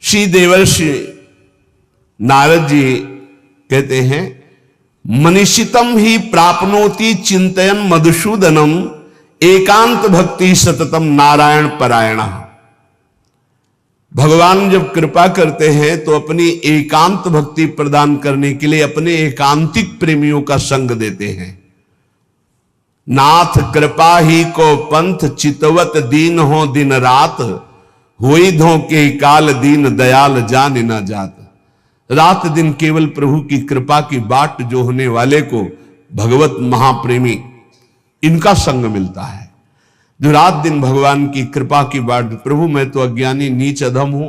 श्री देवर्षि नारद जी कहते हैं, मनीषितम ही प्राप्नोति चिंतयन मधुसूदनम एकांत भक्ति सततम नारायण परायण। भगवान जब कृपा करते हैं तो अपनी एकांत भक्ति प्रदान करने के लिए अपने एकांतिक प्रेमियों का संग देते हैं। नाथ कृपा ही को पंथ चितवत दीन हो दिन रात, होई धो के काल दीन दयाल जान न जात। रात दिन केवल प्रभु की कृपा की बाट जो होने वाले को भगवत महाप्रेमी इनका संग मिलता है। जो रात दिन भगवान की कृपा की बाट, प्रभु मैं तो अज्ञानी नीच अधम हूं,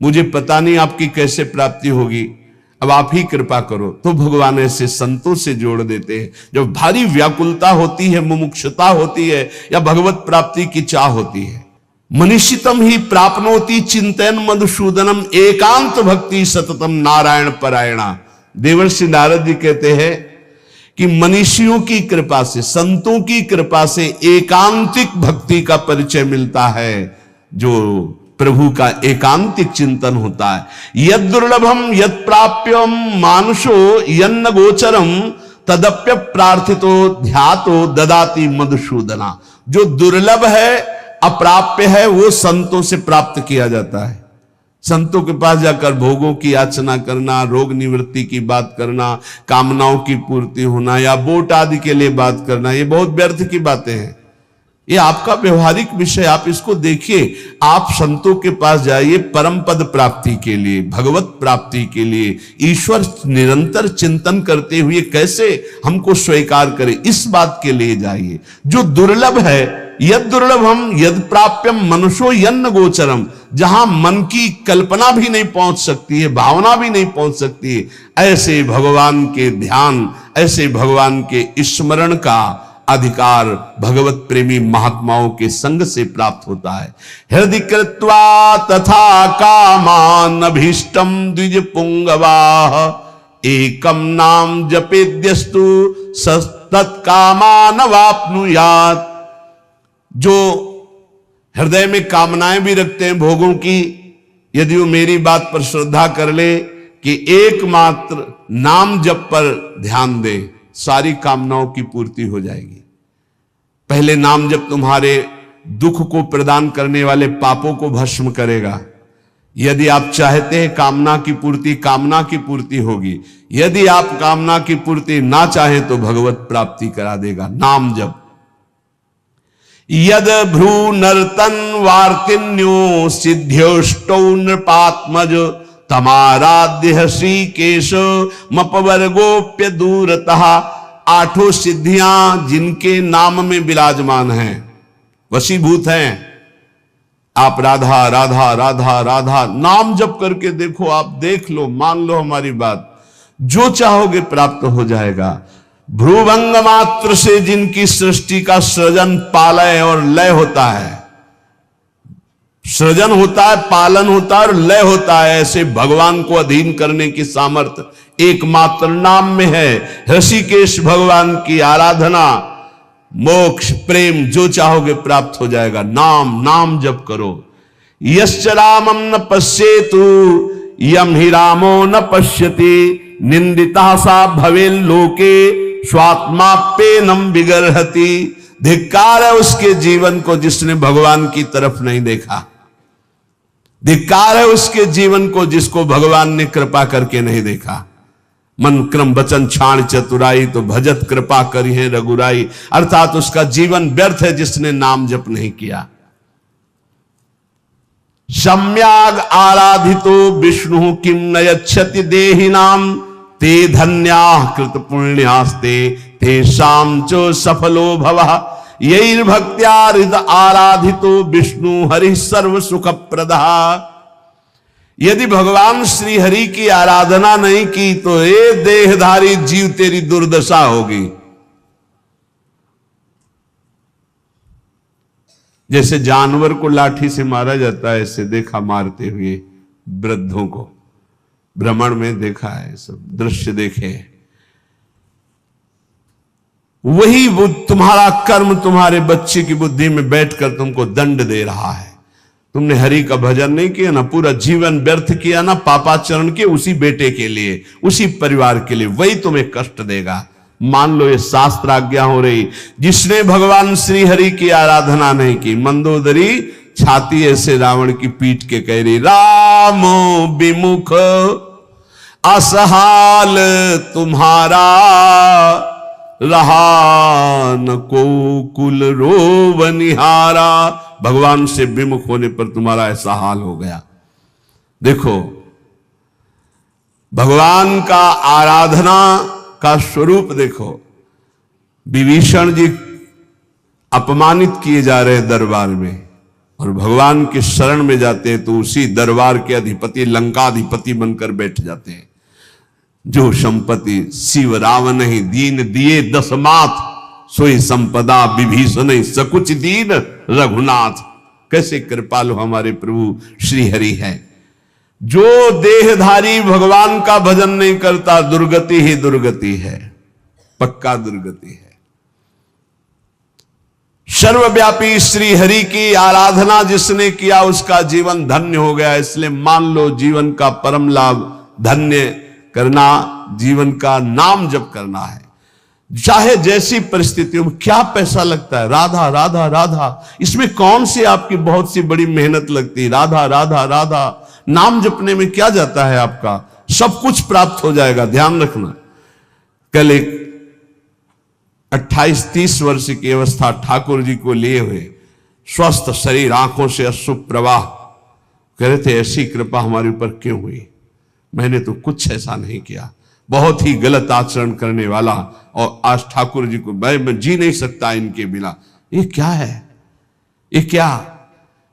मुझे पता नहीं आपकी कैसे प्राप्ति होगी, अब आप ही कृपा करो, तो भगवान ऐसे संतों से जोड़ देते हैं। जब भारी व्याकुलता होती है, मुमुक्षुता होती है या भगवत प्राप्ति की चाह होती है। मनीषितम ही प्राप्नोति चिंतन मधुसूदनम एकांत भक्ति सततम नारायण परायणा। देवर्षि नारद जी कहते हैं कि मनीषियों की कृपा से, संतों की कृपा से एकांतिक भक्ति का परिचय मिलता है, जो प्रभु का एकांतिक चिंतन होता है। यद दुर्लभम यद प्राप्यम मानुषो यन्न गोचरम तदप्य प्रार्थितो ध्यातो ददाति मधुसूदना। जो दुर्लभ है, अप्राप्य है, वो संतों से प्राप्त किया जाता है। संतों के पास जाकर भोगों की याचना करना, रोग निवृत्ति की बात करना, कामनाओं की पूर्ति होना या वोट आदि के लिए बात करना, ये बहुत व्यर्थ की बातें हैं। ये आपका व्यवहारिक विषय, आप इसको देखिए। आप संतों के पास जाइए परम पद प्राप्ति के लिए, भगवत प्राप्ति के लिए, ईश्वर निरंतर चिंतन करते हुए कैसे हमको स्वीकार करे, इस बात के लिए जाइए। जो दुर्लभ है, यद दुर्लभम यद प्राप्यम मनुष्यो यन्न गोचरम, जहां मन की कल्पना भी नहीं पहुंच सकती है, भावना भी नहीं पहुंच सकती है, ऐसे भगवान के ध्यान, ऐसे भगवान के स्मरण का अधिकार भगवत प्रेमी महात्माओं के संग से प्राप्त होता है। हृदय कृत्वा तथा कामान अभीष्टम द्विज पुंगवाह, एकम नाम जपेद्यस्तु तत्कामान वाप्नुयात्। जो हृदय में कामनाएं भी रखते हैं भोगों की, यदि वो मेरी बात पर श्रद्धा कर ले कि एकमात्र नाम जप पर ध्यान दे, सारी कामनाओं की पूर्ति हो जाएगी। पहले नाम जप तुम्हारे दुख को प्रदान करने वाले पापों को भस्म करेगा। यदि आप चाहते हैं कामना की पूर्ति, कामना की पूर्ति होगी। यदि आप कामना की पूर्ति ना चाहें तो भगवत प्राप्ति करा देगा नाम जप। यद भ्रू नर्तन वार्तिन्यो सिद्ध्योष्टौ नृपात्मज, तमाराध्य श्रीकेश मपवर्गोप्य दूरतः। आठों सिद्धियां जिनके नाम में विराजमान हैं, वशीभूत हैं। आप राधा राधा राधा राधा नाम जप करके देखो, आप देख लो, मान लो हमारी बात, जो चाहोगे प्राप्त हो जाएगा। भ्रूभंग मात्र से जिनकी सृष्टि का सृजन, पालय और लय होता है, सृजन होता है, पालन होता है और लय होता है, ऐसे भगवान को अधीन करने की सामर्थ्य एकमात्र नाम में है। ऋषिकेश भगवान की आराधना, मोक्ष, प्रेम जो चाहोगे प्राप्त हो जाएगा। नाम नाम जप करो। यश्च रामं न पश्येतु यम हि रामो न पश्यति, निंदिता सा भवेल लोके स्वात्माप्येनम विगर्हति। धिक्कार है उसके जीवन को जिसने भगवान की तरफ नहीं देखा। धिक्कार है उसके जीवन को जिसको भगवान ने कृपा करके नहीं देखा। मन क्रम वचन छाण चतुराई, तो भजत कृपा करी है रघुराई। अर्थात उसका जीवन व्यर्थ है जिसने नाम जप नहीं किया। सम्याग आराधितो विष्णु किम नयच्छति देहिनाम, ते धन्याः कृत पुण्यास्ते तेषां च सफलो भवः। यैर् भक्त्या हृद आराधितो विष्णु हरि सर्व सुख प्रदः। यदि भगवान श्री हरि की आराधना नहीं की तो ये देहधारी जीव तेरी दुर्दशा होगी। जैसे जानवर को लाठी से मारा जाता है, ऐसे देखा मारते हुए वृद्धों को, भ्रमण में देखा है, सब दृश्य देखे। वही तुम्हारा कर्म तुम्हारे बच्चे की बुद्धि में बैठकर तुमको दंड दे रहा है। तुमने हरि का भजन नहीं किया ना, पूरा जीवन व्यर्थ किया ना पापाचरण के उसी बेटे के लिए, उसी परिवार के लिए, वही तुम्हें कष्ट देगा। मान लो ये शास्त्र आज्ञा हो रही। जिसने भगवान श्री हरि की आराधना नहीं की, मंदोदरी छाती ऐसे रावण की पीट के कह रही, रामो विमुख असहाल तुम्हारा, रहा न को कुल रोव निहारा। भगवान से विमुख होने पर तुम्हारा ऐसा हाल हो गया। देखो भगवान का आराधना का स्वरूप देखो। विभीषण जी अपमानित किए जा रहे दरबार में, और भगवान के शरण में जाते हैं तो उसी दरबार के अधिपति लंकाधिपति बनकर बैठ जाते हैं। जो संपत्ति शिव रावण ही दीन दिए दशमात, सोई संपदा विभीषण सकुच दीन रघुनाथ। कैसे कृपालु हमारे प्रभु श्री हरि है। जो देहधारी भगवान का भजन नहीं करता, दुर्गति ही दुर्गति है, पक्का दुर्गति है। सर्वव्यापी श्री हरि की आराधना जिसने किया उसका जीवन धन्य हो गया। इसलिए मान लो जीवन का परम लाभ धन्य करना, जीवन का नाम जप करना है। चाहे जैसी परिस्थितियों में, क्या पैसा लगता है, राधा राधा राधा, इसमें कौन सी आपकी बहुत सी बड़ी मेहनत लगती है। राधा राधा राधा नाम जपने में क्या जाता है आपका, सब कुछ प्राप्त हो जाएगा। ध्यान रखना। कल एक 28-30 वर्ष की अवस्था ठाकुर जी को लिए हुए, स्वस्थ शरीर, आंखों से अश्रु प्रवाह, कह रहे थे ऐसी कृपा हमारे ऊपर क्यों हुई, मैंने तो कुछ ऐसा नहीं किया, बहुत ही गलत आचरण करने वाला, और आज ठाकुर जी को मैं जी नहीं सकता इनके बिना। ये क्या है, ये क्या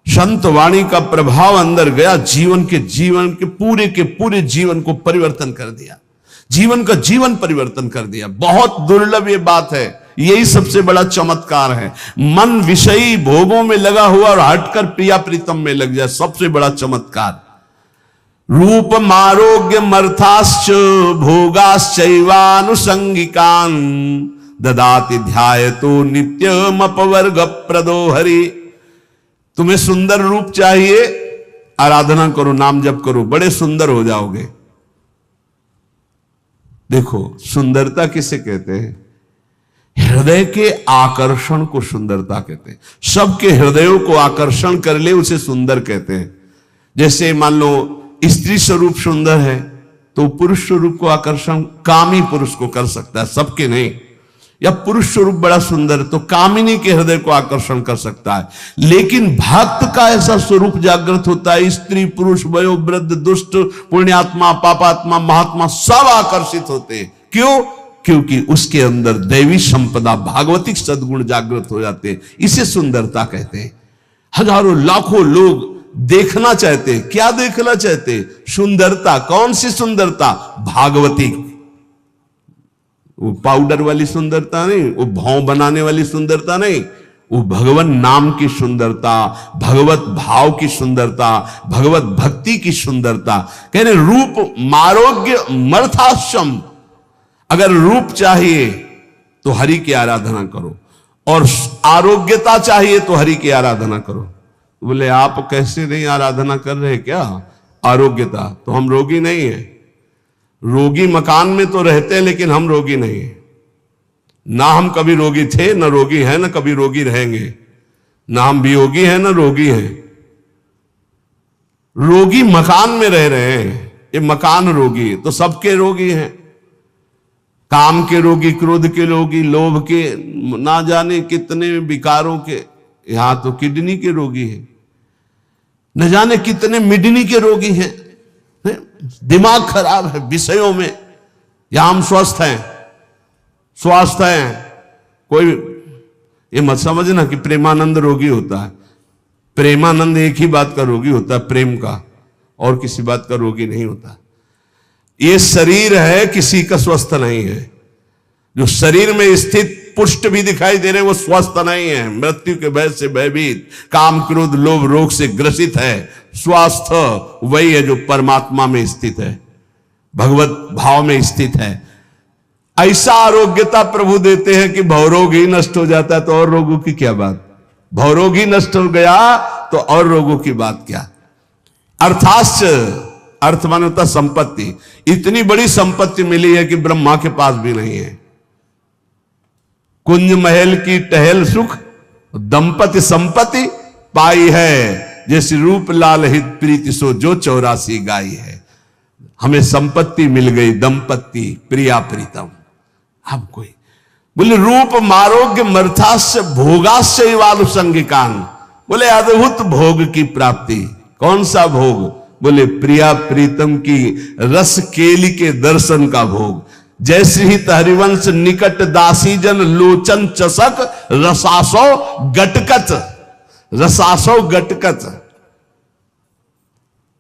संत वाणी का प्रभाव अंदर गया, जीवन के पूरे जीवन को परिवर्तन कर दिया, जीवन का जीवन परिवर्तन कर दिया। बहुत दुर्लभ ये बात है, यही सबसे बड़ा चमत्कार है। मन विषयी भोगों में लगा हुआ और हटकर प्रिया प्रीतम में लग जाए, सबसे बड़ा चमत्कार। रूप मारोग्य मर्थाश्च भोगाश्चैवानुसंगिकान ददाति ध्यायतो नित्यम अपवर्ग प्रदो हरि। तुम्हें सुंदर रूप चाहिए, आराधना करो, नाम जप करो, बड़े सुंदर हो जाओगे। देखो सुंदरता किसे कहते हैं, हृदय के आकर्षण को सुंदरता कहते हैं। सबके हृदयों को आकर्षण कर ले उसे सुंदर कहते हैं। जैसे मान लो स्त्री स्वरूप सुंदर है तो पुरुष स्वरूप को आकर्षण कामी पुरुष को कर सकता है, सबके नहीं। या पुरुष स्वरूप बड़ा सुंदर तो कामिनी के हृदय को आकर्षण कर सकता है। लेकिन भक्त का ऐसा स्वरूप जागृत होता है, स्त्री पुरुष वयो वृद्ध दुष्ट पुण्यात्मा पापात्मा महात्मा सब आकर्षित होते हैं। क्यों? क्योंकि उसके अंदर दैवी संपदा भागवतिक सद्गुण जागृत हो जाते हैं। इसे सुंदरता कहते हैं। हजारों लाखों लोग देखना चाहते, क्या देखना चाहते, सुंदरता। कौन सी सुंदरता? भागवतिक। वो पाउडर वाली सुंदरता नहीं, वो भाव बनाने वाली सुंदरता नहीं, वो भगवान नाम की सुंदरता, भगवत भाव की सुंदरता, भगवत भक्ति की सुंदरता। कह रहे रूप मारोग्य मर्थाश्रम। अगर रूप चाहिए तो हरि की आराधना करो, और आरोग्यता चाहिए तो हरि की आराधना करो। बोले आप कैसे नहीं आराधना कर रहे क्या? आरोग्यता तो हम रोगी नहीं है। रोगी मकान में तो रहते हैं लेकिन हम रोगी नहीं है। ना हम कभी रोगी थे, ना रोगी हैं, ना कभी रोगी रहेंगे। ना हम वियोगी हैं, ना रोगी हैं। रोगी मकान में रह रहे हैं, ये मकान रोगी है। तो सबके रोगी हैं, काम के रोगी, क्रोध के रोगी, लोभ के, ना जाने कितने विकारों के। यहां तो किडनी के रोगी हैं, न जाने कितने मिडनी के रोगी हैं। दिमाग खराब है विषयों में। यहां हम स्वस्थ हैं, स्वस्थ हैं। कोई ये मत समझना कि प्रेमानंद रोगी होता है। प्रेमानंद एक ही बात का रोगी होता है, प्रेम का, और किसी बात का रोगी नहीं होता। ये शरीर है, किसी का स्वस्थ नहीं है। जो शरीर में स्थित पुष्ट भी दिखाई दे रहे हैं वो स्वस्थ नहीं है, मृत्यु के भय से भयभीत, काम क्रोध लोभ रोग से ग्रसित है। स्वस्थ वही है जो परमात्मा में स्थित है, भगवत भाव में स्थित है। ऐसा आरोग्यता प्रभु देते हैं कि भवरोग ही नष्ट हो जाता है, तो और रोगों की क्या बात। भवरोग ही नष्ट हो गया तो और रोगों की बात क्या। अर्थाश्च, अर्थ माने होता संपत्ति, इतनी बड़ी संपत्ति मिली है कि ब्रह्मा के पास भी नहीं है। कुंज महल की टहल सुख, दंपति संपत्ति पाई है, जैसे रूप लाल हित प्रीति सो जो 84 गाई है। हमें संपत्ति मिल गई, दंपत्ति प्रिया प्रीतम। हम कोई बोले रूप मारोग्य मर्थास्य भोगास्य वालुसंगिकान, बोले अद्भुत भोग की प्राप्ति। कौन सा भोग? बोले प्रिया प्रीतम की रस केली के दर्शन का भोग। जैसे ही हरिवंश निकट दासी जन लोचन चसक रसासो गटकत, रसासो गटकत,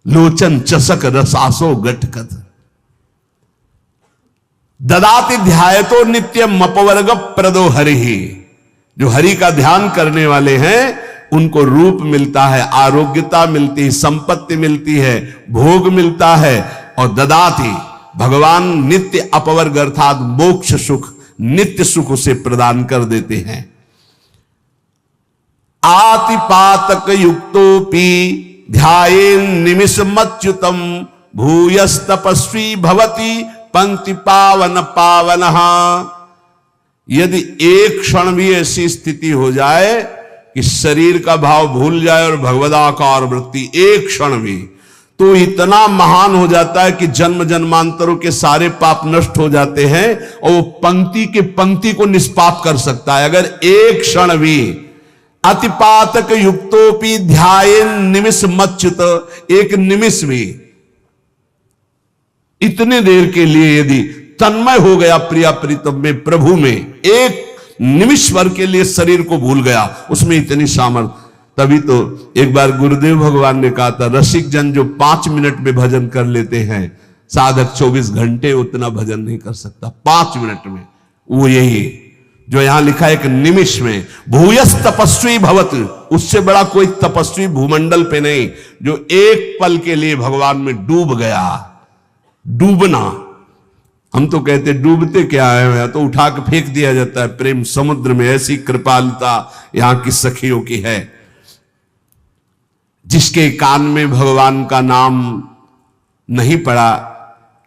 लोचन चसक रसासो गटकत। ददाति ध्यायतो नित्यम अपवर्ग प्रदो हरि, जो हरि का ध्यान करने वाले हैं उनको रूप मिलता है, आरोग्यता मिलती है, संपत्ति मिलती है, भोग मिलता है। और ददाति भगवान नित्य अपवर्ग अर्थात मोक्ष सुख, नित्य सुख उसे प्रदान कर देते हैं। आतिपातक युक्तोपि ध्यायेन निमिषमच्युतम भूयस तपस्वी भवति पंक्ति पावन पावनः। यदि एक क्षण भी ऐसी स्थिति हो जाए कि शरीर का भाव भूल जाए और भगवदाकार वृत्ति एक क्षण भी, तो इतना महान हो जाता है कि जन्म जन्मांतरों के सारे पाप नष्ट हो जाते हैं और वो पंक्ति के पंक्ति को निष्पाप कर सकता है अगर एक क्षण भी। अतिपातक युक्तोपि ध्यायेन निमिष मच्युत, एक निमिष भी, इतने देर के लिए यदि तन्मय हो गया प्रिया प्रीतम में, प्रभु में, एक निमिष भर के लिए शरीर को भूल गया, उसमें इतनी सामर्थ्य। तभी तो एक बार गुरुदेव भगवान ने कहा था, रसिक जन जो 5 मिनट में भजन कर लेते हैं, साधक 24 घंटे उतना भजन नहीं कर सकता 5 मिनट में। वो यही जो यहां लिखा है, एक निमिष में। भूयस तपस्वी भवत, उससे बड़ा कोई तपस्वी भूमंडल पे नहीं जो एक पल के लिए भगवान में डूब गया। डूबना, हम तो कहते डूबते क्या है, तो उठा के फेंक दिया जाता है प्रेम समुद्र में। ऐसी कृपालुता यहां की सखियों की है। जिसके कान में भगवान का नाम नहीं पड़ा,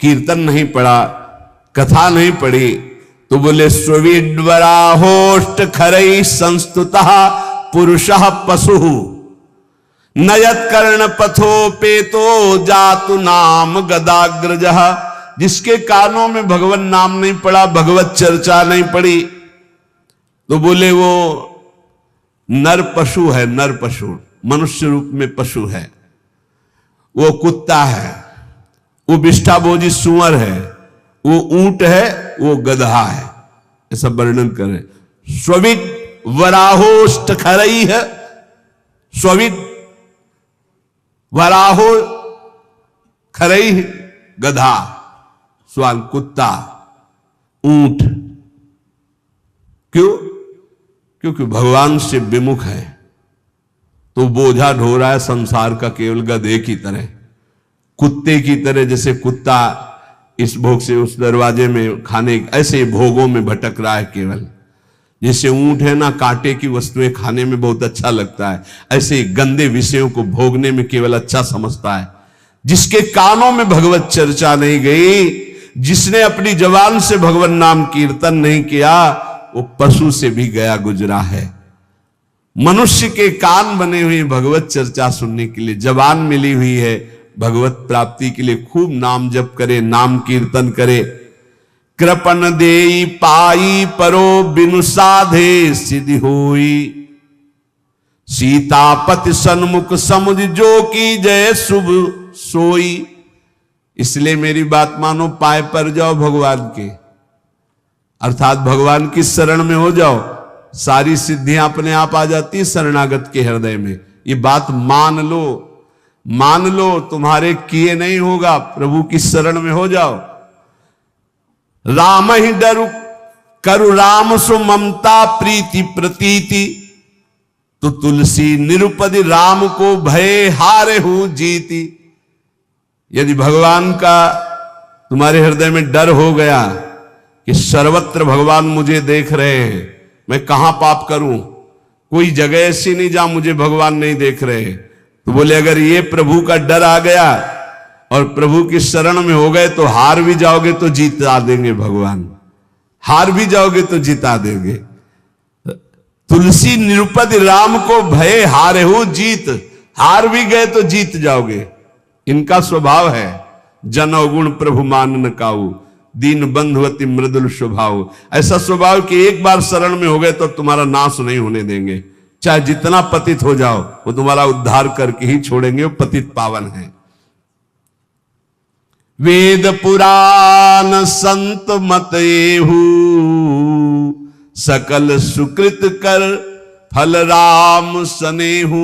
कीर्तन नहीं पड़ा, कथा नहीं पड़ी, तो बोले स्वीडवराहोष्ट खरई संस्तुतः पुरुषः पशु नयत कर्ण पथो पेतो जातु नाम गदाग्रजः। जिसके कानों में भगवान नाम नहीं पड़ा, भगवत चर्चा नहीं पड़ी, तो बोले वो नर पशु है, नर पशु, मनुष्य रूप में पशु है, वो कुत्ता है, वो विष्ठाभोजी सुअर है, वो ऊंट है, वो गधा है, ऐसा वर्णन करें। स्विड वराहोष्ट खरई है, स्विड वराहो खरई गधा, स्वान कुत्ता, ऊंट। क्यों? क्योंकि भगवान से विमुख है, तो बोझा ढो रहा है संसार का केवल गधे की तरह, कुत्ते की तरह। जैसे कुत्ता इस भोग से उस दरवाजे में खाने, ऐसे भोगों में भटक रहा है केवल। जैसे ऊंट है ना, कांटे की वस्तुएं खाने में बहुत अच्छा लगता है, ऐसे गंदे विषयों को भोगने में केवल अच्छा समझता है। जिसके कानों में भगवत चर्चा नहीं गई, जिसने अपनी जबान से भगवान नाम कीर्तन नहीं किया, वो पशु से भी गया गुजरा है। मनुष्य के कान बने हुए भगवत चर्चा सुनने के लिए, जबान मिली हुई है भगवत प्राप्ति के लिए। खूब नाम जप करे, नाम कीर्तन करे। कृपन देई पाई परो बिनु साधे सिद्धि होई, सीतापति सन्मुख समुझ जो की जय शुभ सोई। इसलिए मेरी बात मानो, पाए पर जाओ भगवान के, अर्थात भगवान की शरण में हो जाओ, सारी सिद्धियां अपने आप आ जाती शरणागत के हृदय में। ये बात मान लो, मान लो, तुम्हारे किए नहीं होगा, प्रभु की शरण में हो जाओ। राम ही डरु करु राम सु ममता प्रीति प्रतीति, तो तुलसी निरुपदि राम को भय हारे हूं जीती। यदि भगवान का तुम्हारे हृदय में डर हो गया कि सर्वत्र भगवान मुझे देख रहे हैं, मैं कहां पाप करूं, कोई जगह ऐसी नहीं जहां मुझे भगवान नहीं देख रहे। तो बोले अगर ये प्रभु का डर आ गया और प्रभु की शरण में हो गए तो हार भी जाओगे तो जीता देंगे भगवान, हार भी जाओगे तो जिता देंगे। तुलसी निरुपति राम को भय हारे हो जीत, हार भी गए तो जीत जाओगे। इनका स्वभाव है जन अवगुण प्रभु मान न काऊ, दीन बंधुवती मृदुल स्वभाव। ऐसा स्वभाव कि एक बार शरण में हो गए तो तुम्हारा नाश नहीं होने देंगे, चाहे जितना पतित हो जाओ वो तुम्हारा उद्धार करके ही छोड़ेंगे, वो पतित पावन है। वेद पुराण संत मत एहू, सकल सुकृत कर फल राम सनेहू।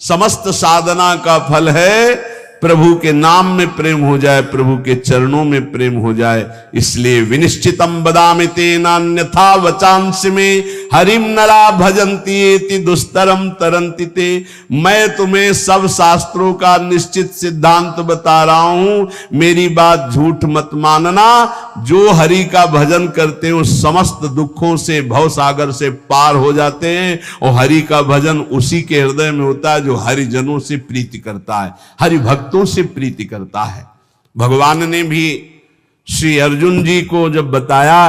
समस्त साधना का फल है प्रभु के नाम में प्रेम हो जाए, प्रभु के चरणों में प्रेम हो जाए। इसलिए विनिश्चितम बदामि तेनान्यथा वचांसि में, हरिम नरा भजन्ति एति दुस्तरम तरन्ति ते। मैं तुम्हें सब शास्त्रों का निश्चित सिद्धांत बता रहा हूं, मेरी बात झूठ मत मानना। जो हरि का भजन करते हैं समस्त दुखों से, भव सागर से पार हो जाते हैं। और हरि का भजन उसी के हृदय में होता है जो हरिजनों से प्रीति करता है, हरि भक्तों से प्रीति करता है। भगवान ने भी श्री अर्जुन जी को जब बताया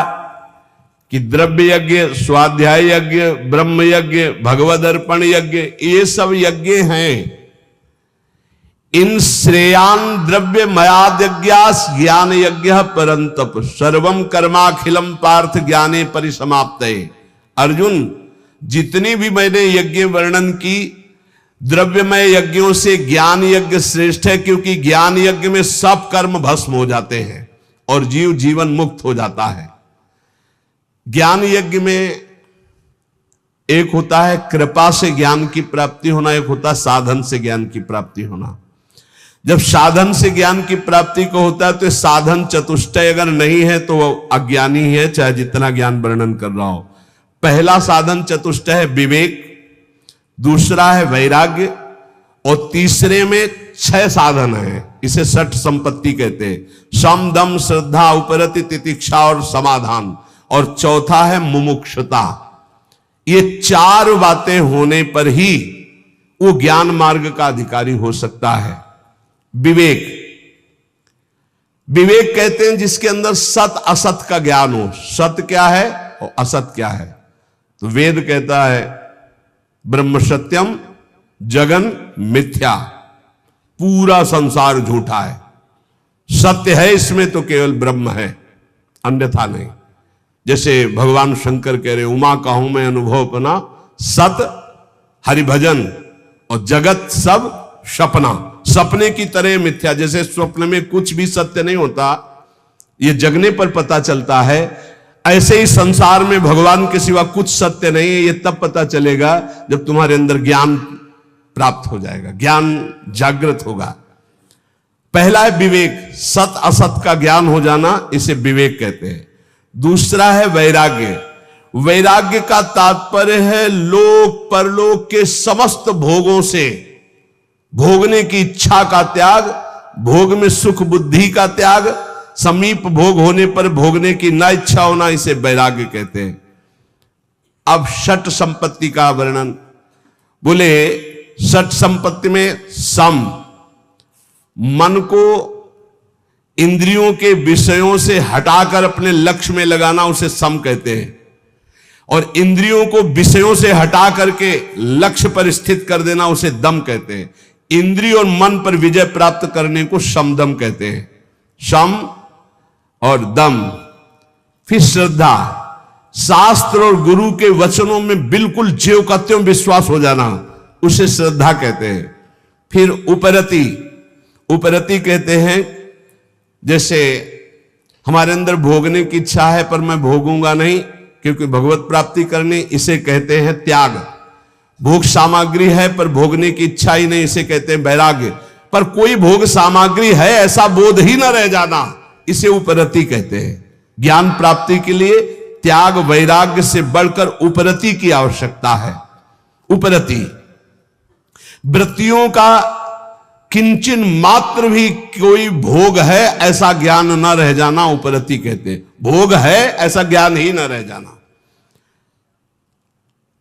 कि द्रव्य यज्ञ, स्वाध्याय यज्ञ, ब्रह्म यज्ञ, भगवद अर्पण यज्ञ, ये सब यज्ञ हैं। इन श्रेयान द्रव्य मयाद यज्ञास ज्ञान यज्ञ परंतप, सर्वम कर्माखिलम पार्थ ज्ञाने परिसमाप्तये। अर्जुन, जितनी भी मैंने यज्ञ वर्णन की, द्रव्यमय यज्ञों से ज्ञान यज्ञ श्रेष्ठ है, क्योंकि ज्ञान यज्ञ में सब कर्म भस्म हो जाते हैं और जीव जीवन मुक्त हो जाता है। ज्ञान यज्ञ में एक होता है कृपा से ज्ञान की प्राप्ति होना, एक होता है साधन से ज्ञान की प्राप्ति होना। जब साधन से ज्ञान की प्राप्ति को होता है तो साधन चतुष्टय अगर नहीं है तो वो अज्ञानी है, चाहे जितना ज्ञान वर्णन कर रहा हो। पहला साधन चतुष्टय है विवेक, दूसरा है वैराग्य, और तीसरे में 6 साधन है, इसे षट संपत्ति कहते हैं। सम दम श्रद्धा उपरति तितिक्षा और समाधान, और चौथा है मुमुक्षुता। ये 4 बातें होने पर ही वो ज्ञान मार्ग का अधिकारी हो सकता है। विवेक, विवेक कहते हैं जिसके अंदर सत असत का ज्ञान हो। सत्य क्या है और असत क्या है। तो वेद कहता है ब्रह्म सत्यम जगन मिथ्या, पूरा संसार झूठा है। सत्य है इसमें तो केवल ब्रह्म है, अन्यथा नहीं। जैसे भगवान शंकर कह रहे उमा कहूं मैं अनुभव अपना, सत हरिभजन और जगत सब सपना। सपने की तरह मिथ्या, जैसे स्वप्न में कुछ भी सत्य नहीं होता, ये जगने पर पता चलता है, ऐसे ही संसार में भगवान के सिवा कुछ सत्य नहीं है। ये तब पता चलेगा जब तुम्हारे अंदर ज्ञान प्राप्त हो जाएगा, ज्ञान जागृत होगा। पहला है विवेक, सत असत का ज्ञान हो जाना, इसे विवेक कहते हैं। दूसरा है वैराग्य। वैराग्य का तात्पर्य है लोक परलोक के समस्त भोगों से भोगने की इच्छा का त्याग, भोग में सुख बुद्धि का त्याग, समीप भोग होने पर भोगने की न इच्छा होना, इसे वैराग्य कहते हैं। अब षट संपत्ति का वर्णन, बोले षट संपत्ति में सम, मन को इंद्रियों के विषयों से हटाकर अपने लक्ष्य में लगाना, उसे सम कहते हैं। और इंद्रियों को विषयों से हटा करके लक्ष्य पर स्थित कर देना, उसे दम कहते हैं। इंद्रिय और मन पर विजय प्राप्त करने को समदम कहते हैं। सम और दम। फिर श्रद्धा, शास्त्र और गुरु के वचनों में बिल्कुल ज्यों का त्यों विश्वास हो जाना, उसे श्रद्धा कहते हैं। फिर उपरति, उपरति कहते हैं जैसे हमारे अंदर भोगने की इच्छा है पर मैं भोगूंगा नहीं क्योंकि भगवत प्राप्ति करनी, इसे कहते हैं त्याग। भोग सामग्री है पर भोगने की इच्छा ही नहीं, इसे कहते हैं वैराग्य। पर कोई भोग सामग्री है ऐसा बोध ही न रह जाना, इसे उपरति कहते हैं। ज्ञान प्राप्ति के लिए त्याग वैराग्य से बढ़कर उपरति की आवश्यकता है। उपरति, वृत्तियों का किंचन मात्र भी कोई भोग है ऐसा ज्ञान न रह जाना, उपरति कहते हैं। भोग है ऐसा ज्ञान ही न रह जाना।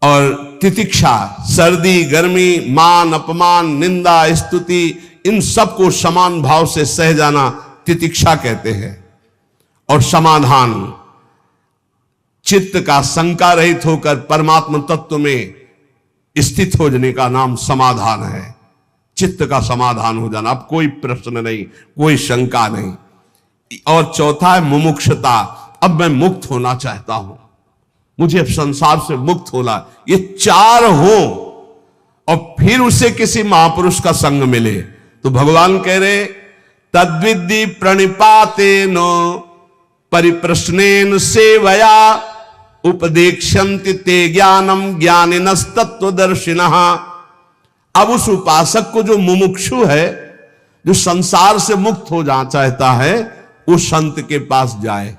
और तितिक्षा, सर्दी गर्मी, मान अपमान, निंदा स्तुति, इन सबको समान भाव से सह जाना तितिक्षा कहते हैं। और समाधान, चित्त का शंका रहित होकर परमात्मा तत्व में स्थित हो जाने का नाम समाधान है। चित्त का समाधान हो जाना, अब कोई प्रश्न नहीं, कोई शंका नहीं। और चौथा है मुमुक्षता, अब मैं मुक्त होना चाहता हूं, मुझे अब संसार से मुक्त होना। ये चार हो और फिर उसे किसी महापुरुष का संग मिले तो भगवान कह रहे तद्विद्धि प्रणिपातेन परिप्रश्नेन सेवया उपदेक्षन्ति ते ज्ञानम ज्ञानिनस्तत्वदर्शिनः। अब उस उपासक को जो मुमुक्षु है, जो संसार से मुक्त हो जाना चाहता है, उस संत के पास जाए।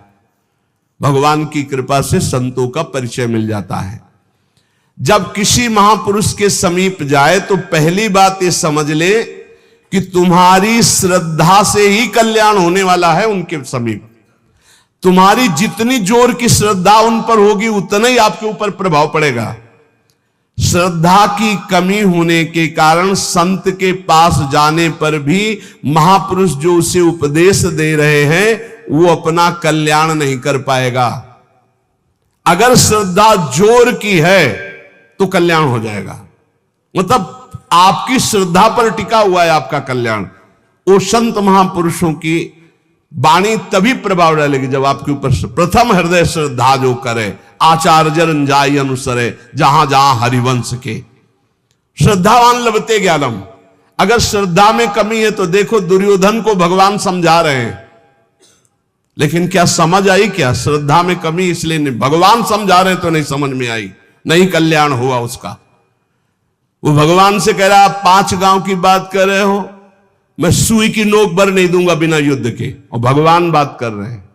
भगवान की कृपा से संतों का परिचय मिल जाता है। जब किसी महापुरुष के समीप जाए तो पहली बात ये समझ ले कि तुम्हारी श्रद्धा से ही कल्याण होने वाला है। उनके समीप तुम्हारी जितनी जोर की श्रद्धा उन पर होगी उतना ही आपके ऊपर प्रभाव पड़ेगा। श्रद्धा की कमी होने के कारण संत के पास जाने पर भी महापुरुष जो उसे उपदेश दे रहे हैं वो अपना कल्याण नहीं कर पाएगा। अगर श्रद्धा जोर की है तो कल्याण हो जाएगा, मतलब आपकी श्रद्धा पर टिका हुआ है आपका कल्याण। वो संत महापुरुषों की वाणी तभी प्रभाव डालेगी जब आपके ऊपर प्रथम हृदय श्रद्धा जो करे, आचार्य जन जाय अनुसरे जहां जहां हरिवंश के। श्रद्धावान लभते ज्ञानम। अगर श्रद्धा में कमी है तो देखो दुर्योधन को भगवान समझा रहे हैं, लेकिन क्या समझ आई? क्या श्रद्धा में कमी इसलिए नहीं, भगवान समझा रहे तो नहीं समझ में आई, नहीं कल्याण हुआ उसका। वो भगवान से कह रहा आप 5 गांव की बात कर रहे हो, मैं सुई की नोक भर नहीं दूंगा बिना युद्ध के। और भगवान बात कर रहे हैं,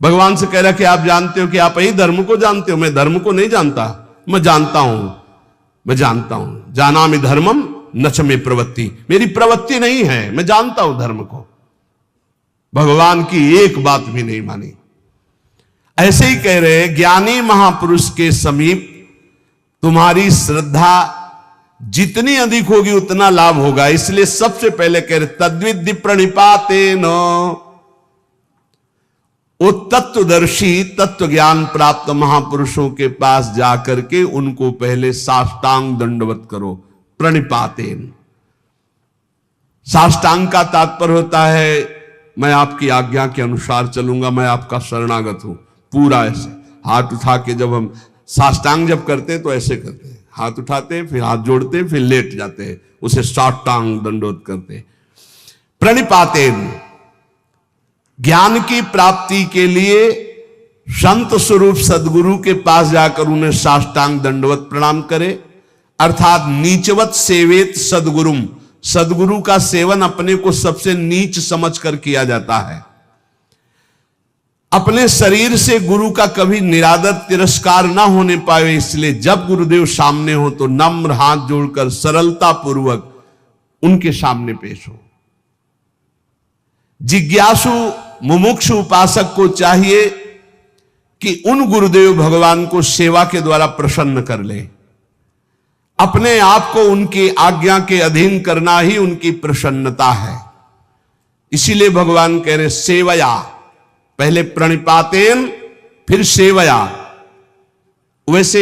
भगवान से कह रहा कि आप जानते हो कि आप ही धर्म को जानते हो, मैं धर्म को नहीं जानता। मैं जानता हूं, मैं जानता हूं, जानामि धर्मम न च मे प्रवृत्ति, मेरी प्रवृत्ति नहीं है, मैं जानता हूं धर्म को। भगवान की एक बात भी नहीं मानी। ऐसे ही कह रहे ज्ञानी महापुरुष के समीप तुम्हारी श्रद्धा जितनी अधिक होगी उतना लाभ होगा। इसलिए सबसे पहले कह रहे तद्विद्धि प्रणिपातेन, वो तत्वदर्शी तत्व ज्ञान प्राप्त महापुरुषों के पास जाकर के उनको पहले साष्टांग दंडवत करो। प्रणिपातेन, साष्टांग का तात्पर्य होता है मैं आपकी आज्ञा के अनुसार चलूंगा, मैं आपका शरणागत हूं। पूरा ऐसे हाथ उठा के, जब हम साष्टांग जब करते हैं तो ऐसे करते हैं, हाथ उठाते हैं, फिर हाथ जोड़ते हैं, फिर लेट जाते हैं, उसे साष्टांग दंडवत करते हैं। प्रणिपातेन, ज्ञान की प्राप्ति के लिए संत स्वरूप सदगुरु के पास जाकर उन्हें साष्टांग दंडवत प्रणाम करे, अर्थात नीचवत सेवेत सदगुरुम। सदगुरु का सेवन अपने को सबसे नीच समझकर किया जाता है। अपने शरीर से गुरु का कभी निरादर तिरस्कार ना होने पाए, इसलिए जब गुरुदेव सामने हो तो नम्र हाथ जोड़कर सरलता पूर्वक उनके सामने पेश हो। जिज्ञासु मुमुक्षु उपासक को चाहिए कि उन गुरुदेव भगवान को सेवा के द्वारा प्रसन्न कर ले। अपने आप को उनकी आज्ञा के अधीन करना ही उनकी प्रसन्नता है। इसीलिए भगवान कह रहे सेवया, पहले प्रणिपातेन फिर सेवया। वैसे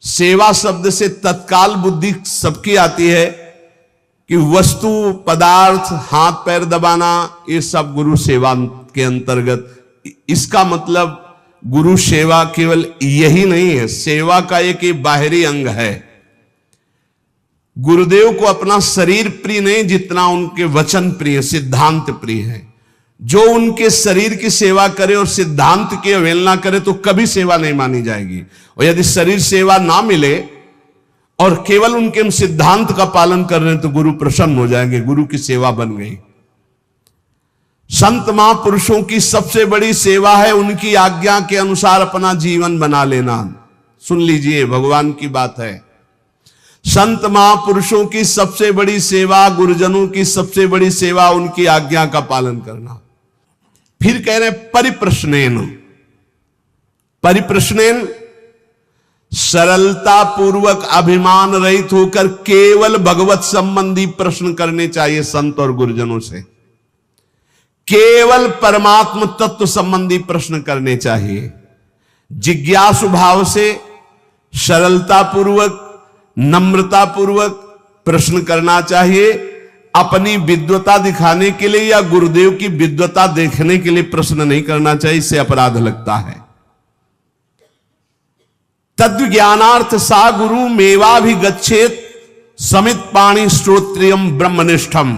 सेवा शब्द से तत्काल बुद्धि सबकी आती है कि वस्तु पदार्थ हाथ पैर दबाना ये सब गुरु सेवा के अंतर्गत। इसका मतलब गुरु सेवा केवल यही नहीं है, सेवा का एक बाहरी अंग है। गुरुदेव को अपना शरीर प्रिय नहीं जितना उनके वचन प्रिय, सिद्धांत प्रिय है। जो उनके शरीर की सेवा करे और सिद्धांत की अवहेलना करे तो कभी सेवा नहीं मानी जाएगी। और यदि शरीर सेवा ना मिले और केवल उनके हम सिद्धांत का पालन कर रहे हैं तो गुरु प्रसन्न हो जाएंगे, गुरु की सेवा बन गई। संत महापुरुषों की सबसे बड़ी सेवा है उनकी आज्ञा के अनुसार अपना जीवन बना लेना। सुन लीजिए, भगवान की बात है। संत महापुरुषों की सबसे बड़ी सेवा, गुरुजनों की सबसे बड़ी सेवा उनकी आज्ञा का पालन करना। फिर कह रहे परिप्रश्नेन। परिप्रश्नेन सरलता पूर्वक अभिमान रहित होकर केवल भगवत संबंधी प्रश्न करने चाहिए संत और गुरुजनों से। केवल परमात्म तत्व संबंधी प्रश्न करने चाहिए। जिज्ञासु भाव से सरलता पूर्वक नम्रता पूर्वक प्रश्न करना चाहिए। अपनी विद्वता दिखाने के लिए या गुरुदेव की विद्वता देखने के लिए प्रश्न नहीं करना चाहिए, इससे अपराध लगता है। तद्व ज्ञानार्थ सा गुरु मेवा भी गच्छेत समित पाणी श्रोत्रियम ब्रह्मनिष्ठम।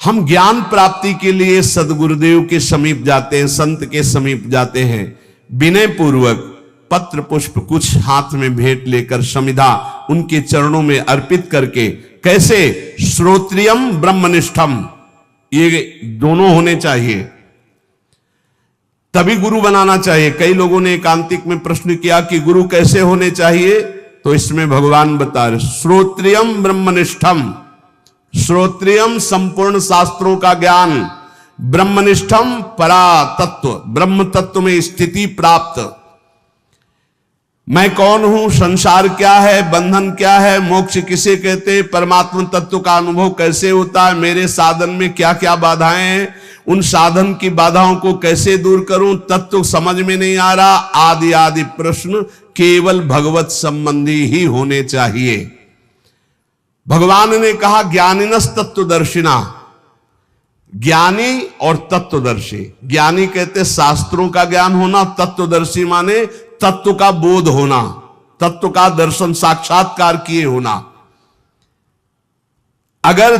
हम ज्ञान प्राप्ति के लिए सदगुरुदेव के समीप जाते हैं, संत के समीप जाते हैं, विनय पूर्वक पत्र पुष्प कुछ हाथ में भेंट लेकर समिधा उनके चरणों में अर्पित करके। कैसे? श्रोत्रियम ब्रह्मनिष्ठम, ये दोनों होने चाहिए, तभी गुरु बनाना चाहिए। कई लोगों ने एकांतिक में प्रश्न किया कि गुरु कैसे होने चाहिए, तो इसमें भगवान बता रहे श्रोत्रियम ब्रह्मनिष्ठम। श्रोत्रियम संपूर्ण शास्त्रों का ज्ञान, ब्रह्मनिष्ठम परा तत्व, ब्रह्म तत्व में स्थिति प्राप्त। मैं कौन हूं, संसार क्या है, बंधन क्या है, मोक्ष किसे कहते हैं, परमात्मा तत्व का अनुभव कैसे होता है, मेरे साधन में क्या क्या बाधाएं हैं, उन साधन की बाधाओं को कैसे दूर करूं, तत्व समझ में नहीं आ रहा, आदि आदि प्रश्न केवल भगवत संबंधी ही होने चाहिए। भगवान ने कहा ज्ञानिनस तत्वदर्शिना, ज्ञानी और तत्वदर्शी। ज्ञानी कहते शास्त्रों का ज्ञान होना, तत्वदर्शी माने तत्व का बोध होना, तत्व का दर्शन साक्षात्कार किए होना। अगर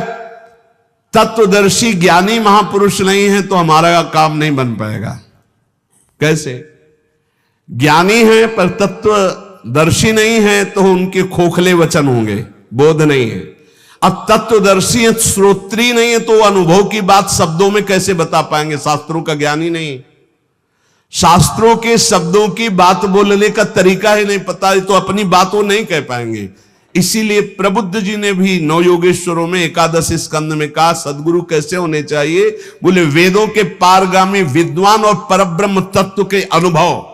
तत्वदर्शी ज्ञानी महापुरुष नहीं है तो हमारा काम नहीं बन पाएगा। कैसे? ज्ञानी है पर तत्वदर्शी नहीं है तो उनके खोखले वचन होंगे, बोध नहीं है। अब तत्वदर्शी है, श्रोत्री नहीं है, तो अनुभव की बात शब्दों में कैसे बता पाएंगे? शास्त्रों का ज्ञान ही नहीं, शास्त्रों के शब्दों की बात बोलने का तरीका ही नहीं पता, तो अपनी बात वो नहीं कह पाएंगे। इसीलिए प्रबुद्ध जी ने भी नव योगेश्वरों में एकादश स्कंद में कहा सदगुरु कैसे होने चाहिए, बोले वेदों के पारगामी विद्वान और परब्रह्म तत्व के अनुभव।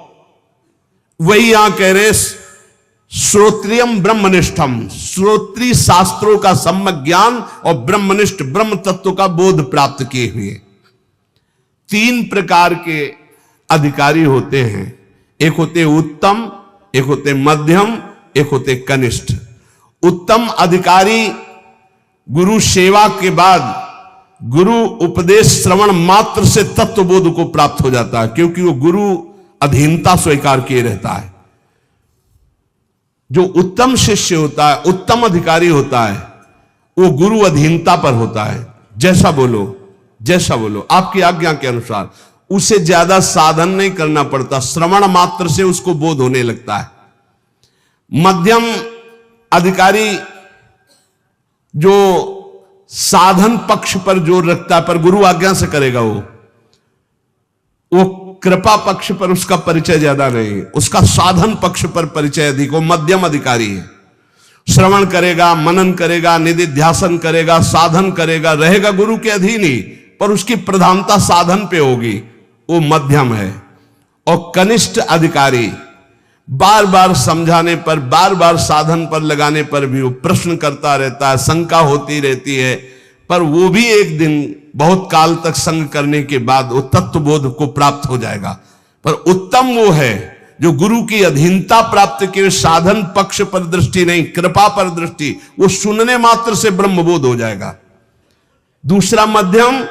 वही यहां कह रहे श्रोत्रियम ब्रह्मनिष्ठम, श्रोत्री शास्त्रों का सम्यक ज्ञान और ब्रह्मनिष्ठ ब्रह्म तत्व का बोध प्राप्त किए हुए। तीन प्रकार के अधिकारी होते हैं, एक होते उत्तम, एक होते मध्यम, एक होते कनिष्ठ। उत्तम अधिकारी गुरु सेवा के बाद गुरु उपदेश श्रवण मात्र से तत्वबोध को प्राप्त हो जाता है, क्योंकि वो गुरु अधीनता स्वीकार किए रहता है। जो उत्तम शिष्य होता है, उत्तम अधिकारी होता है, वो गुरु अधीनता पर होता है। जैसा बोलो, जैसा बोलो, आपकी आज्ञा के अनुसार। उसे ज्यादा साधन नहीं करना पड़ता, श्रवण मात्र से उसको बोध होने लगता है। मध्यम अधिकारी जो साधन पक्ष पर जोर रखता है, पर गुरु आज्ञा से करेगा, वो कृपा पक्ष पर उसका परिचय ज्यादा नहीं, उसका साधन पक्ष पर परिचय अधिक। वो मध्यम अधिकारी है, श्रवण करेगा, मनन करेगा, निधिध्यासन करेगा, साधन करेगा, रहेगा गुरु के अधीन ही, पर उसकी प्रधानता साधन पे होगी, वो मध्यम है। और कनिष्ठ अधिकारी बार बार समझाने पर, बार बार साधन पर लगाने पर भी वो प्रश्न करता रहता है, शंका होती रहती है, पर वो भी एक दिन बहुत काल तक संग करने के बाद वो तत्वबोध को प्राप्त हो जाएगा। पर उत्तम वो है जो गुरु की अधीनता प्राप्त किए, साधन पक्ष पर दृष्टि नहीं, कृपा पर दृष्टि, वो सुनने मात्र से ब्रह्मबोध हो जाएगा। दूसरा मध्यम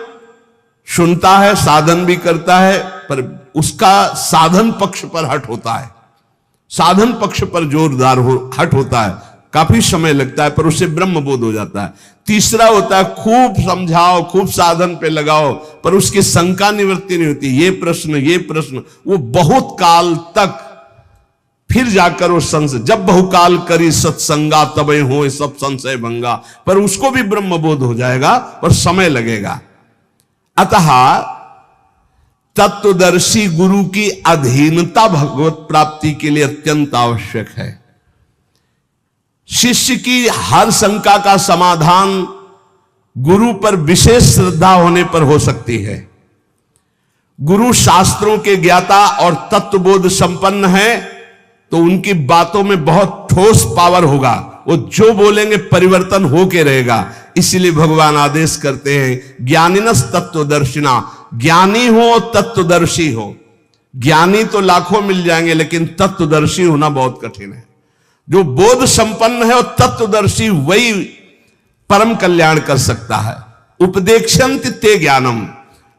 सुनता है, साधन भी करता है, पर उसका साधन पक्ष पर हट होता है, साधन पक्ष पर जोरदार हट होता है, काफी समय लगता है, पर उससे ब्रह्मबोध हो जाता है। तीसरा होता है खूब समझाओ, खूब साधन पे लगाओ, पर उसकी शंका निवृत्ति नहीं होती, ये प्रश्न, वो बहुत काल तक फिर जाकर वो संशय, जब बहुकाल करी सत्संगा तबे हो सब संशय भंगा, पर उसको भी ब्रह्मबोध हो जाएगा, पर समय लगेगा। अतः तत्वदर्शी गुरु की अधीनता भगवत प्राप्ति के लिए अत्यंत आवश्यक है। शिष्य की हर शंका का समाधान गुरु पर विशेष श्रद्धा होने पर हो सकती है। गुरु शास्त्रों के ज्ञाता और तत्वबोध संपन्न है तो उनकी बातों में बहुत ठोस पावर होगा, वो जो बोलेंगे परिवर्तन होके रहेगा। इसीलिए भगवान आदेश करते हैं ज्ञानिनस तत्वदर्शिना, ज्ञानी हो तत्वदर्शी हो। ज्ञानी तो लाखों मिल जाएंगे, लेकिन तत्वदर्शी होना बहुत कठिन है। जो बोध संपन्न है और तत्वदर्शी, वही परम कल्याण कर सकता है। उपदेक्षन्ति ते ज्ञानम,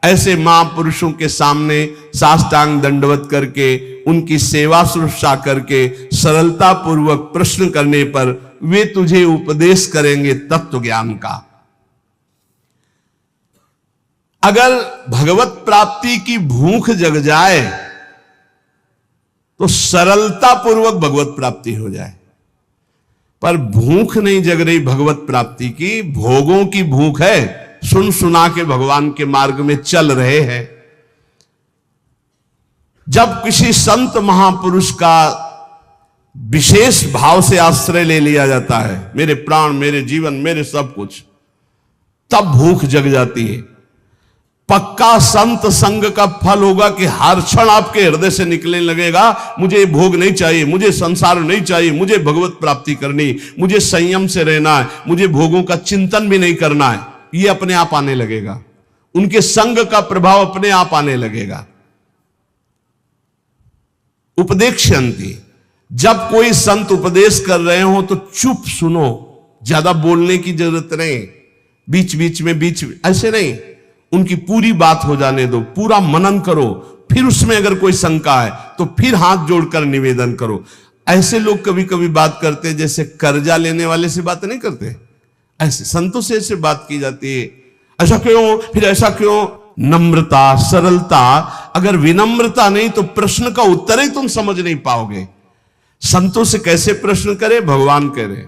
ऐसे महापुरुषों के सामने साष्टांग दंडवत करके, उनकी सेवा शुश्रूषा करके, सरलता पूर्वक प्रश्न करने पर वे तुझे उपदेश करेंगे तत्व ज्ञान का। अगर भगवत प्राप्ति की भूख जग जाए तो सरलता पूर्वक भगवत प्राप्ति हो जाए, पर भूख नहीं जग रही भगवत प्राप्ति की, भोगों की भूख है। सुन सुना के भगवान के मार्ग में चल रहे हैं। जब किसी संत महापुरुष का विशेष भाव से आश्रय ले लिया जाता है, मेरे प्राण, मेरे जीवन, मेरे सब कुछ, तब भूख जग जाती है। पक्का संत संग का फल होगा कि हर क्षण आपके हृदय से निकलने लगेगा, मुझे भोग नहीं चाहिए, मुझे संसार नहीं चाहिए, मुझे भगवत प्राप्ति करनी, मुझे संयम से रहना है, मुझे भोगों का चिंतन भी नहीं करना है। ये अपने आप आने लगेगा, उनके संग का प्रभाव अपने आप आने लगेगा। उपदेक्षन्ति, जब कोई संत उपदेश कर रहे हो तो चुप सुनो, ज्यादा बोलने की जरूरत नहीं, बीच बीच में ऐसे नहीं, उनकी पूरी बात हो जाने दो, पूरा मनन करो, फिर उसमें अगर कोई शंका है तो फिर हाथ जोड़कर निवेदन करो। ऐसे लोग कभी कभी बात करते हैं जैसे कर्जा लेने वाले से बात नहीं करते, ऐसे संतों से ऐसे बात की जाती है, ऐसा क्यों, फिर ऐसा क्यों। नम्रता, सरलता, अगर विनम्रता नहीं तो प्रश्न का उत्तर ही तुम समझ नहीं पाओगे। संतों से कैसे प्रश्न करे, भगवान कह रहे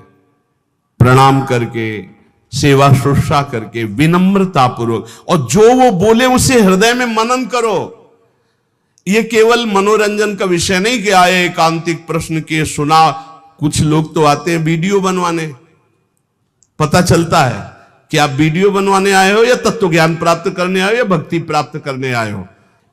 प्रणाम करके, सेवा शुश्रूषा करके, विनम्रता पूर्वक, और जो वो बोले उसे हृदय में मनन करो। ये केवल मनोरंजन का विषय नहीं कि आए एकांतिक प्रश्न किए सुना। कुछ लोग तो आते हैं वीडियो बनवाने, पता चलता है कि आप वीडियो बनवाने आए हो या तत्व ज्ञान प्राप्त करने आए हो या भक्ति प्राप्त करने आए हो।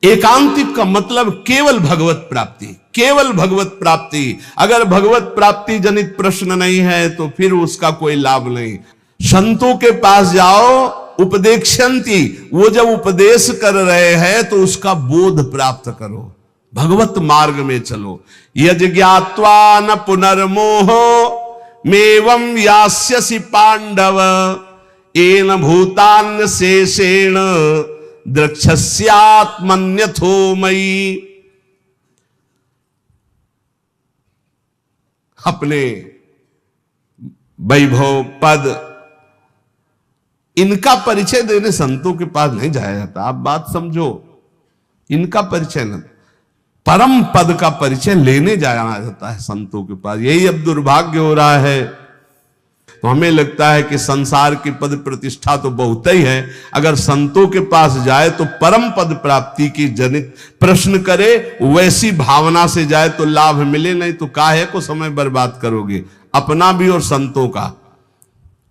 एकांतिक का मतलब केवल भगवत प्राप्ति, केवल भगवत प्राप्ति। अगर भगवत प्राप्ति जनित प्रश्न नहीं है तो फिर उसका कोई लाभ नहीं। संतों के पास जाओ, उपदेक्षन्ति, वो जब उपदेश कर रहे हैं तो उसका बोध प्राप्त करो, भगवत मार्ग में चलो। यज ज्ञात्वा न पुनर्मोहो मेवं यास्यसि पांडव, एन भूतान्य शेषेण द्रक्ष्यस्यात्मन्यथो मयि। अपने वैभव, पद, इनका परिचय देने संतों के पास नहीं जाया जाता। आप बात समझो, इनका परिचय न, परम पद का परिचय लेने जाया जाता है संतों के पास। यही अब दुर्भाग्य हो रहा है। तो हमें लगता है कि संसार की पद प्रतिष्ठा तो बहुत ही है, अगर संतों के पास जाए तो परम पद प्राप्ति की जनित प्रश्न करे, वैसी भावना से जाए तो लाभ मिले, नहीं तो काहे को समय बर्बाद करोगे, अपना भी और संतों का।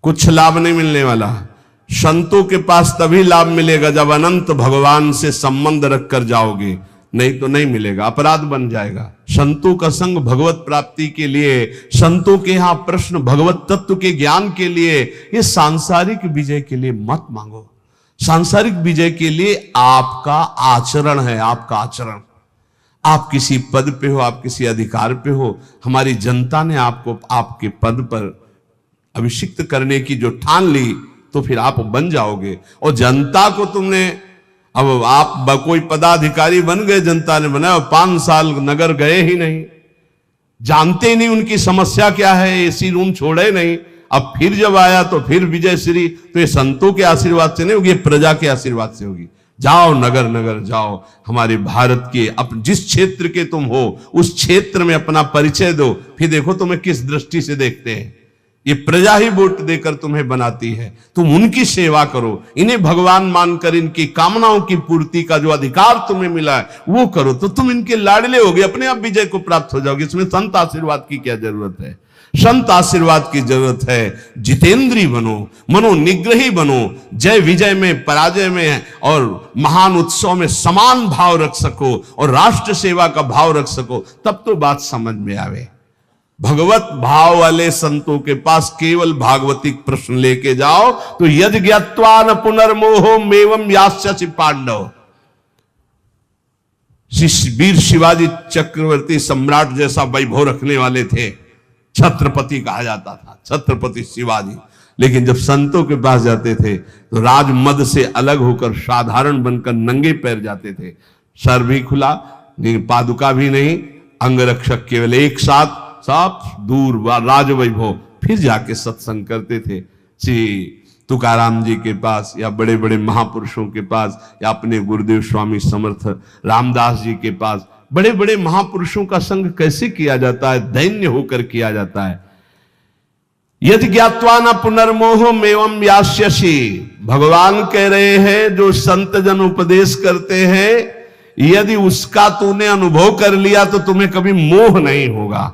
कुछ लाभ नहीं मिलने वाला। संतों के पास तभी लाभ मिलेगा जब अनंत भगवान से संबंध रखकर जाओगे, नहीं तो नहीं मिलेगा, अपराध बन जाएगा। संतों का संग भगवत प्राप्ति के लिए, संतों के यहां प्रश्न भगवत तत्व के ज्ञान के लिए, ये सांसारिक विजय के लिए मत मांगो। सांसारिक विजय के लिए आपका आचरण है, आपका आचरण। आप किसी पद पे हो, आप किसी अधिकार पे हो, हमारी जनता ने आपको आपके पद पर अभिषिक्त करने की जो ठान ली, तो फिर आप बन जाओगे। और जनता को तुमने, अब आप कोई पदाधिकारी बन गए, जनता ने बनाया, 5 साल नगर गए ही नहीं, जानते ही नहीं उनकी समस्या क्या है, एसी रूम छोड़े नहीं। अब फिर जब आया तो फिर विजय श्री, तो ये संतों के आशीर्वाद से नहीं होगी, प्रजा के आशीर्वाद से होगी। जाओ नगर नगर जाओ, हमारे भारत के जिस क्षेत्र के तुम हो उस क्षेत्र में अपना परिचय दो, फिर देखो तुम्हें किस दृष्टि से देखते हैं। ये प्रजा ही वोट देकर तुम्हें बनाती है, तुम उनकी सेवा करो, इन्हें भगवान मानकर इनकी कामनाओं की पूर्ति का जो अधिकार तुम्हें मिला है वो करो, तो तुम इनके लाडले होगे, अपने आप विजय को प्राप्त हो जाओगे। इसमें संत आशीर्वाद की क्या जरूरत है। संत आशीर्वाद की जरूरत है। जितेंद्री बनो, मनोनिग्रही बनो, जय विजय में, पराजय में और महान उत्सव में समान भाव रख सको और राष्ट्र सेवा का भाव रख सको, तब तो बात समझ में आवे। भगवत भाव वाले संतों के पास केवल भागवतिक प्रश्न लेके जाओ तो यद ज्ञात्वा न पुनर्मोहो मेवम यास्यसि पांडव। वीर शिवाजी चक्रवर्ती सम्राट जैसा वैभव रखने वाले थे, छत्रपति कहा जाता था, छत्रपति शिवाजी। लेकिन जब संतों के पास जाते थे तो राजमद से अलग होकर साधारण बनकर नंगे पैर जाते थे, सर भी खुला, पादुका भी नहीं, अंगरक्षक केवल एक साथ, सब दूर राजवैभव, फिर जाके सत्संग करते थे। श्री तुकाराम जी के पास या बड़े बड़े महापुरुषों के पास या अपने गुरुदेव स्वामी समर्थ रामदास जी के पास बड़े बड़े महापुरुषों का संग कैसे किया जाता है, दैन्य होकर किया जाता है। यदि ज्ञात्वा न पुनर्मोह मेवम यास्यसि, भगवान कह रहे हैं जो संत जन उपदेश करते हैं, यदि उसका तूने अनुभव कर लिया तो तुम्हें कभी मोह नहीं होगा।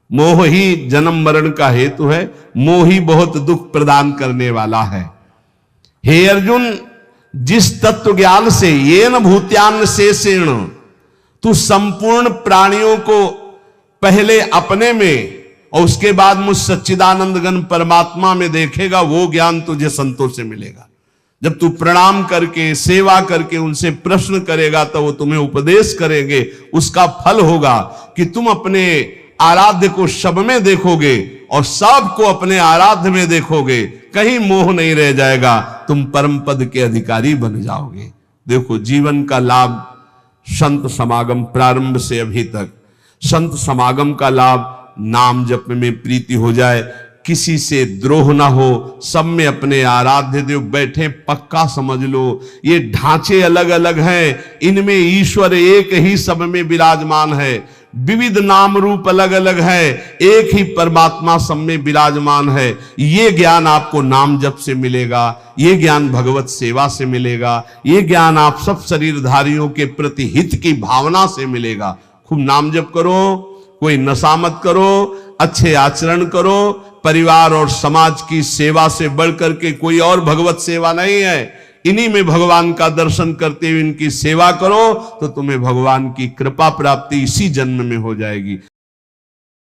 मोह ही जन्म मरण का हेतु है, मोह ही बहुत दुख प्रदान करने वाला है। हे अर्जुन, जिस तत्व ज्ञान से ये न भूत्यान शेषेण तू संपूर्ण प्राणियों को पहले अपने में और उसके बाद मुझ सच्चिदानंद घन परमात्मा में देखेगा, वो ज्ञान तुझे संतों से मिलेगा। जब तू प्रणाम करके सेवा करके उनसे प्रश्न करेगा तो वो तुम्हें उपदेश करेंगे, उसका फल होगा कि तुम अपने आराध्य को सब में देखोगे और सब को अपने आराध्य में देखोगे, कहीं मोह नहीं रह जाएगा, तुम परम पद के अधिकारी बन जाओगे। देखो, जीवन का लाभ संत समागम, प्रारंभ से अभी तक संत समागम का लाभ, नाम जप में प्रीति हो जाए, किसी से द्रोह ना हो, सब में अपने आराध्य देव बैठे, पक्का समझ लो। ये ढांचे अलग अलग हैं, इनमें ईश्वर एक ही सब में विराजमान है। विविध नाम रूप अलग अलग है, एक ही परमात्मा सब में विराजमान है। ये ज्ञान आपको नाम जप से मिलेगा, ये ज्ञान भगवत सेवा से मिलेगा, ये ज्ञान आप सब शरीरधारियों के प्रति हित की भावना से मिलेगा। खूब नाम जप करो, कोई नशा मत करो, अच्छे आचरण करो। परिवार और समाज की सेवा से बढ़कर के कोई और भगवत सेवा नहीं है। इन्हीं में भगवान का दर्शन करते हुए इनकी सेवा करो तो तुम्हें भगवान की कृपा प्राप्ति इसी जन्म में हो जाएगी।